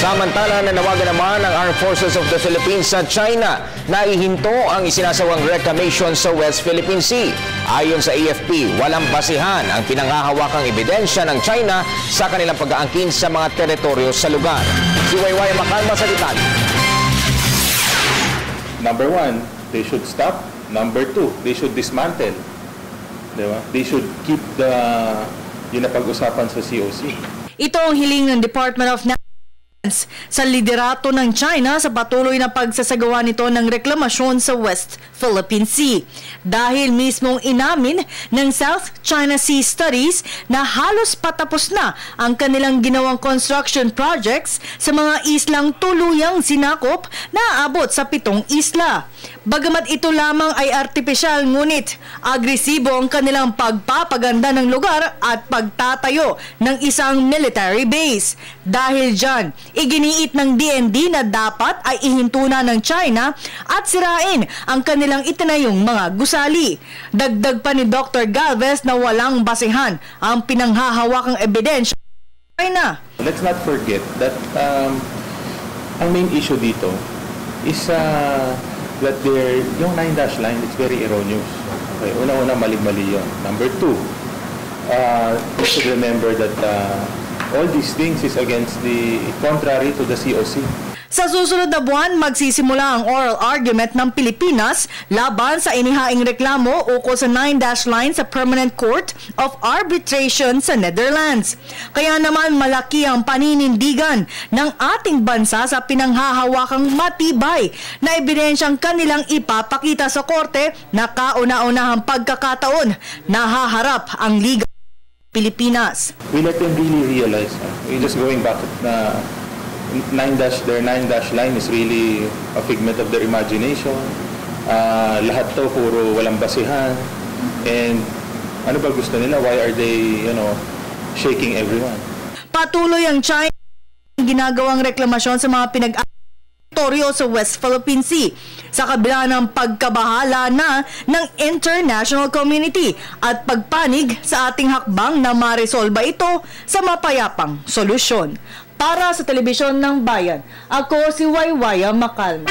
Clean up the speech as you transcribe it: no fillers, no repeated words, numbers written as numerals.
Samantala, nanawagan naman ang Armed Forces of the Philippines sa China na ihinto ang isinasawang reclamation sa West Philippine Sea. Ayon sa AFP, walang basihan ang pinanghahawakang ebidensya ng China sa kanilang pag-aangkin sa mga teritoryo sa lugar. Si Wayway Macalma sa detalye. Number one, they should stop. Number two, they should dismantle. Diba? They should keep yung napag-usapan sa COC. Ito ang hiling ng Department of sa liderato ng China sa patuloy na pagsasagawa nito ng reklamasyon sa West Philippine Sea. Dahil mismong inamin ng South China Sea Studies na halos patapos na ang kanilang ginawang construction projects sa mga islang tuluyang sinakop na aabot sa 7 isla. Bagamat ito lamang ay artipisyal, ngunit agresibo ang kanilang pagpapaganda ng lugar at pagtatayo ng isang military base. Dahil dyan, iginiit ng DND na dapat ay ihinto na ng China at sirain ang kanilang itinayong mga gusali. Dagdag pa ni Dr. Galvez na walang basehan ang pinanghahawakang ebidensya ng China. Let's not forget that ang main issue dito is that yung 9-dash line is very erroneous. Okay, una-una mali-mali yun. Number two, you should remember that all these things is against the contrary to the COC. Sa susunod na buwan, magsisimula ang oral argument ng Pilipinas laban sa inihaing reklamo ukol sa 9-dash line sa Permanent Court of Arbitration sa Netherlands. Kaya naman malaki ang paninindigan ng ating bansa sa pinanghahawakang matibay na ebidensyang kanilang ipapakita sa korte na kauna-unahang pagkakataon na haharap ang Liga Pilipinas. We let them really realize, we're just going back na their 9-dash line is really a figment of their imagination. Lahat to puro walang basihan. And ano ba gusto nila? Why are they, shaking everyone? Patuloy ang China ginagawang reklamasyon sa mga teritoryo sa West Philippine Sea sa kabila ng pagkabahala na ng international community at pagpanig sa ating hakbang na maresolba ito sa mapayapang solusyon. Para sa Telebisyon ng Bayan, ako si Wayway Macalma.